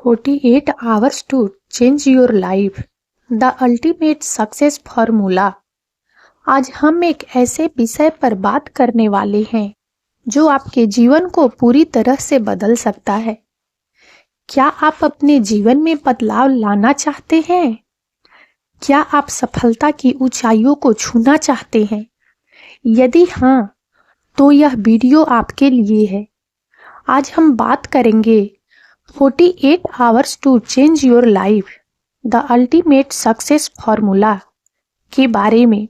48 hours to change your life, the ultimate success formula। आज हम एक ऐसे विषय पर बात करने वाले हैं जो आपके जीवन को पूरी तरह से बदल सकता है। क्या आप अपने जीवन में बदलाव लाना चाहते हैं? क्या आप सफलता की ऊंचाइयों को छूना चाहते हैं? यदि हाँ, तो यह वीडियो आपके लिए है। आज हम बात करेंगे 48 hours to change your life, the ultimate success formula के बारे में।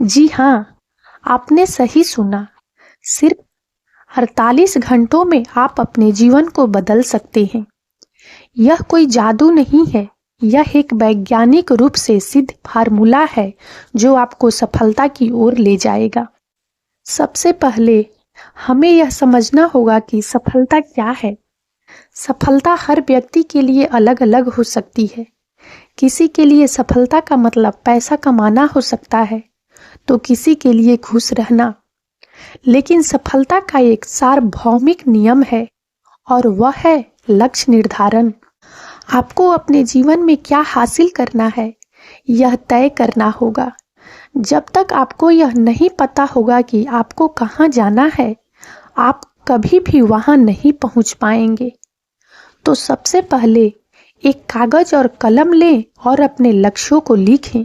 जी हाँ, आपने सही सुना। सिर्फ 48 घंटों में आप अपने जीवन को बदल सकते हैं। यह कोई जादू नहीं है, यह एक वैज्ञानिक रूप से सिद्ध फार्मूला है जो आपको सफलता की ओर ले जाएगा। सबसे पहले हमें यह समझना होगा कि सफलता क्या है। सफलता हर व्यक्ति के लिए अलग अलग हो सकती है। किसी के लिए सफलता का मतलब पैसा कमाना हो सकता है, तो किसी के लिए खुश रहना। लेकिन सफलता का एक सार्वभौमिक नियम है और वह है लक्ष्य निर्धारण। आपको अपने जीवन में क्या हासिल करना है, यह तय करना होगा। जब तक आपको यह नहीं पता होगा कि आपको कहाँ जाना है, आप कभी भी वहाँ नहीं पहुँच पाएंगे। तो सबसे पहले एक कागज और कलम लें और अपने लक्ष्यों को लिखें।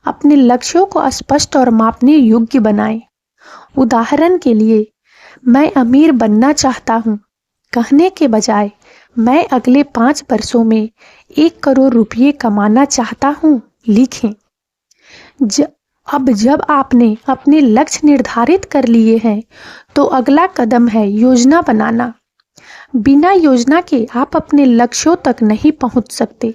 अपने लक्ष्यों को स्पष्ट और मापने योग्य बनाएं। उदाहरण के लिए, मैं अमीर बनना चाहता हूँ कहने के बजाय मैं अगले 5 वर्षों में 1 करोड़ रुपये कमाना चाहता हूँ लिखें। अब जब आपने अपने लक्ष्य निर्धारित कर लिए हैं, तो अगला कदम है योजना बनाना। बिना योजना के आप अपने लक्ष्यों तक नहीं पहुंच सकते।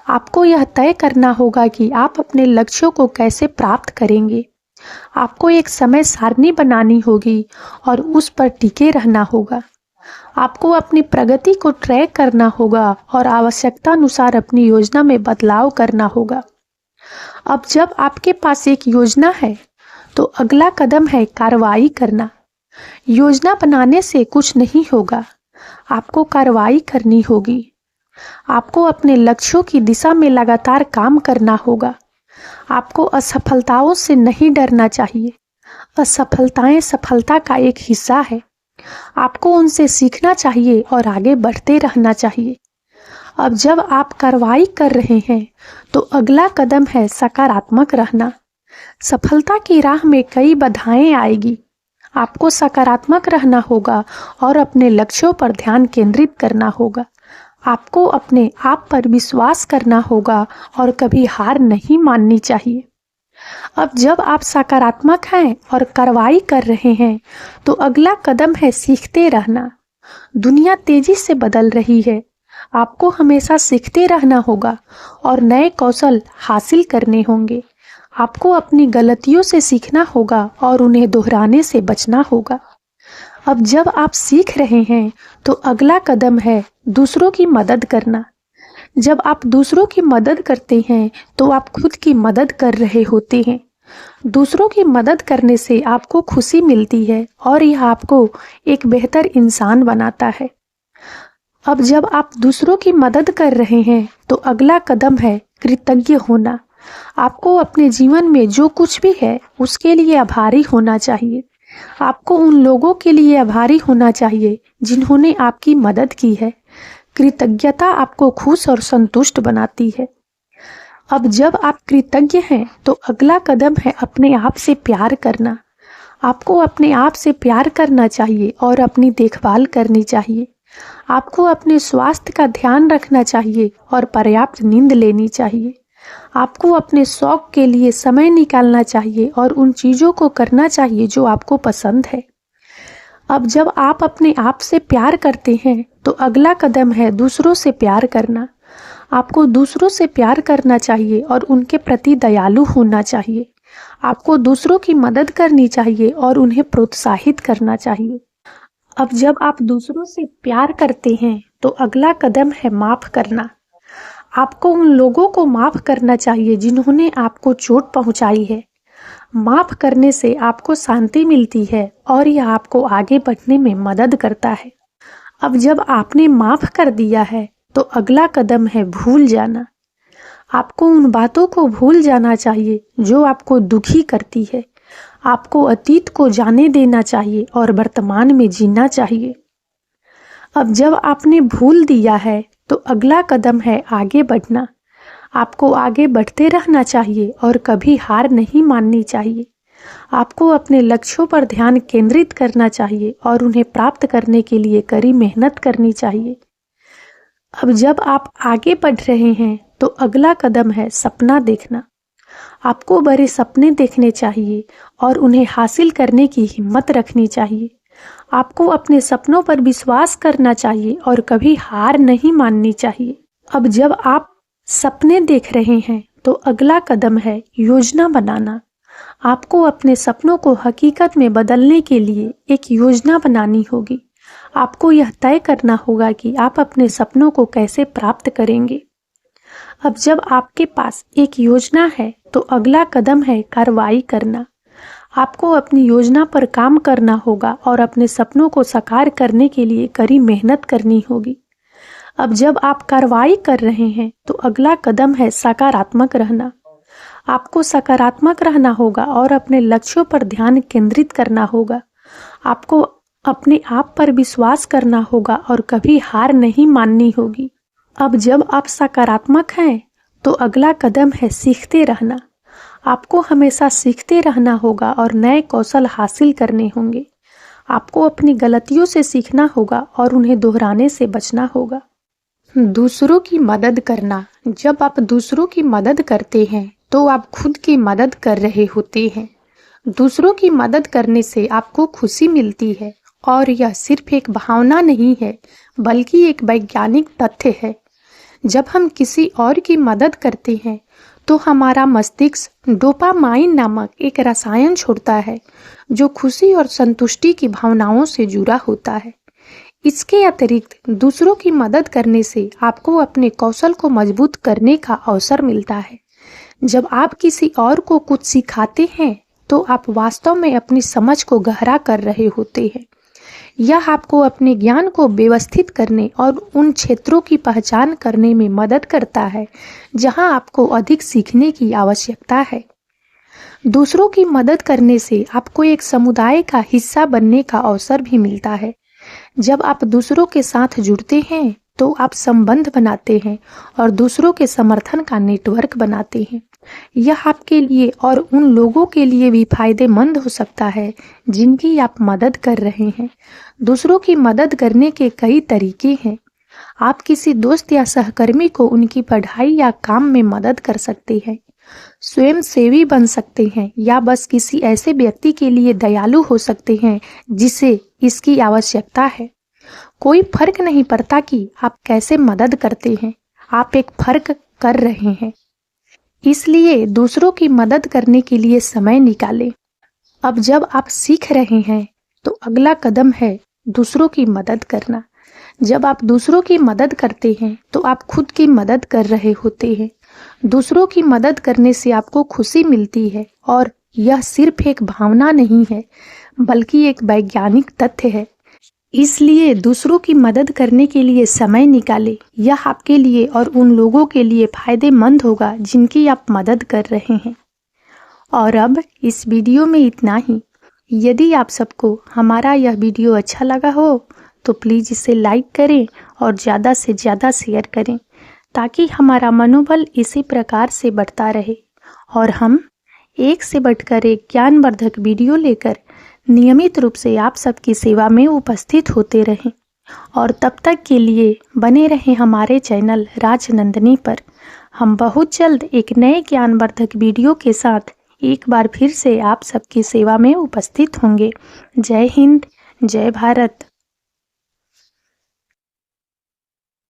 आपको यह तय करना होगा कि आप अपने लक्ष्यों को कैसे प्राप्त करेंगे। आपको एक समय सारणी बनानी होगी और उस पर टिके रहना होगा। आपको अपनी प्रगति को ट्रैक करना होगा और आवश्यकता अनुसार अपनी योजना में बदलाव करना होगा। अब जब आपके पास एक योजना है, तो अगला कदम है कार्रवाई करना। योजना बनाने से कुछ नहीं होगा, आपको कार्रवाई करनी होगी। आपको अपने लक्ष्यों की दिशा में लगातार काम करना होगा। आपको असफलताओं से नहीं डरना चाहिए। असफलताएं सफलता का एक हिस्सा है। आपको उनसे सीखना चाहिए और आगे बढ़ते रहना चाहिए। अब जब आप कार्रवाई कर रहे हैं, तो अगला कदम है सकारात्मक रहना। सफलता की राह में कई बाधाएं आएगी। आपको सकारात्मक रहना होगा और अपने लक्ष्यों पर ध्यान केंद्रित करना होगा। आपको अपने आप पर विश्वास करना होगा और कभी हार नहीं माननी चाहिए। अब जब आप सकारात्मक हैं और कार्रवाई कर रहे हैं, तो अगला कदम है सीखते रहना। दुनिया तेजी से बदल रही है। आपको हमेशा सीखते रहना होगा और नए कौशल हासिल करने होंगे। आपको अपनी गलतियों से सीखना होगा और उन्हें दोहराने से बचना होगा। अब जब आप सीख रहे हैं, तो अगला कदम है दूसरों की मदद करना। जब आप दूसरों की मदद करते हैं, तो आप खुद की मदद कर रहे होते हैं। दूसरों की मदद करने से आपको खुशी मिलती है और यह आपको एक बेहतर इंसान बनाता है। अब जब आप दूसरों की मदद कर रहे हैं, तो अगला कदम है कृतज्ञ होना। आपको अपने जीवन में जो कुछ भी है, उसके लिए आभारी होना चाहिए। आपको उन लोगों के लिए आभारी होना चाहिए जिन्होंने आपकी मदद की है। कृतज्ञता आपको खुश और संतुष्ट बनाती है। अब जब आप कृतज्ञ हैं, तो अगला कदम है अपने आप से प्यार करना। आपको अपने आप से प्यार करना चाहिए और अपनी देखभाल करनी चाहिए। आपको अपने स्वास्थ्य का ध्यान रखना चाहिए और पर्याप्त नींद लेनी चाहिए। आपको अपने शौक के लिए समय निकालना चाहिए और उन चीज़ों को करना चाहिए जो आपको पसंद है। अब जब आप अपने आप से प्यार करते हैं, तो अगला कदम है दूसरों से प्यार करना। आपको दूसरों से प्यार करना चाहिए और उनके प्रति दयालु होना चाहिए। आपको दूसरों की मदद करनी चाहिए और उन्हें प्रोत्साहित करना चाहिए। अब जब आप दूसरों से प्यार करते हैं, तो अगला कदम है माफ़ करना। आपको उन लोगों को माफ़ करना चाहिए जिन्होंने आपको चोट पहुंचाई है। माफ़ करने से आपको शांति मिलती है और यह आपको आगे बढ़ने में मदद करता है। अब जब आपने माफ़ कर दिया है, तो तो अगला कदम है भूल जाना। आपको उन बातों को भूल जाना चाहिए जो आपको दुखी करती है। आपको अतीत को जाने देना चाहिए और वर्तमान में जीना चाहिए। अब जब आपने भूल दिया है तो अगला कदम है आगे बढ़ना। आपको आगे बढ़ते रहना चाहिए और कभी हार नहीं माननी चाहिए। आपको अपने लक्ष्यों पर ध्यान केंद्रित करना चाहिए और उन्हें प्राप्त करने के लिए कड़ी मेहनत करनी चाहिए। अब जब आप आगे बढ़ रहे हैं तो अगला कदम है सपना देखना। आपको बड़े सपने देखने चाहिए और उन्हें हासिल करने की हिम्मत रखनी चाहिए। आपको अपने सपनों पर विश्वास करना चाहिए और कभी हार नहीं माननी चाहिए। अब जब आप सपने देख रहे हैं तो अगला कदम है योजना बनाना। आपको अपने सपनों को हकीकत में बदलने के लिए एक योजना बनानी होगी। आपको यह तय करना होगा कि आप अपने सपनों को कैसे प्राप्त करेंगे। अब जब आपके पास एक योजना है तो अगला कदम है कार्रवाई करना। आपको अपनी योजना पर काम करना होगा और अपने सपनों को साकार करने के लिए कड़ी मेहनत करनी होगी। अब जब आप कार्रवाई कर रहे हैं तो अगला कदम है सकारात्मक रहना। आपको सकारात्मक रहना होगा और अपने लक्ष्यों पर ध्यान केंद्रित करना होगा। आपको अपने आप पर विश्वास करना होगा और कभी हार नहीं माननी होगी। अब जब आप सकारात्मक हैं तो अगला कदम है सीखते रहना। आपको हमेशा सीखते रहना होगा और नए कौशल हासिल करने होंगे। आपको अपनी गलतियों से सीखना होगा और उन्हें दोहराने से बचना होगा। दूसरों की मदद करना। जब आप दूसरों की मदद करते हैं तो आप खुद की मदद कर रहे होते हैं। दूसरों की मदद करने से आपको खुशी मिलती है और यह सिर्फ एक भावना नहीं है बल्कि एक वैज्ञानिक तथ्य है। जब हम किसी और की मदद करते हैं तो हमारा मस्तिष्क डोपामाइन नामक एक रसायन छोड़ता है जो खुशी और संतुष्टि की भावनाओं से जुड़ा होता है। इसके अतिरिक्त दूसरों की मदद करने से आपको अपने कौशल को मजबूत करने का अवसर मिलता है। जब आप किसी और को कुछ सिखाते हैं तो आप वास्तव में अपनी समझ को गहरा कर रहे होते हैं। यह आपको अपने ज्ञान को व्यवस्थित करने और उन क्षेत्रों की पहचान करने में मदद करता है जहां आपको अधिक सीखने की आवश्यकता है। दूसरों की मदद करने से आपको एक समुदाय का हिस्सा बनने का अवसर भी मिलता है। जब आप दूसरों के साथ जुड़ते हैं तो आप संबंध बनाते हैं और दूसरों के समर्थन का नेटवर्क बनाते हैं। यह आपके लिए और उन लोगों के लिए भी फायदेमंद हो सकता है जिनकी आप मदद कर रहे हैं। दूसरों की मदद करने के कई तरीके हैं। आप किसी दोस्त या सहकर्मी को उनकी पढ़ाई या काम में मदद कर सकते हैं, स्वयं सेवी बन सकते हैं या बस किसी ऐसे व्यक्ति के लिए दयालु हो सकते हैं जिसे इसकी आवश्यकता है। कोई फर्क नहीं पड़ता कि आप कैसे मदद करते हैं, आप एक फर्क कर रहे हैं। इसलिए दूसरों की मदद करने के लिए समय निकालें। अब जब आप सीख रहे हैं तो अगला कदम है दूसरों की मदद करना। जब आप दूसरों की मदद करते हैं तो आप खुद की मदद कर रहे होते हैं। दूसरों की मदद करने से आपको खुशी मिलती है और यह सिर्फ एक भावना नहीं है बल्कि एक वैज्ञानिक तथ्य है। इसलिए दूसरों की मदद करने के लिए समय निकालें। यह आपके लिए और उन लोगों के लिए फायदेमंद होगा जिनकी आप मदद कर रहे हैं। और अब इस वीडियो में इतना ही। यदि आप सबको हमारा यह वीडियो अच्छा लगा हो तो प्लीज़ इसे लाइक करें और ज़्यादा से ज़्यादा शेयर करें ताकि हमारा मनोबल इसी प्रकार से बढ़ता रहे और हम एक से बढ़कर एक ज्ञानवर्धक वीडियो लेकर नियमित रूप से आप सबकी सेवा में उपस्थित होते रहें। और तब तक के लिए बने रहें हमारे चैनल राजनंदिनी पर। हम बहुत जल्द एक नए ज्ञानवर्धक वीडियो के साथ एक बार फिर से आप सबकी सेवा में उपस्थित होंगे। जय हिंद, जय भारत।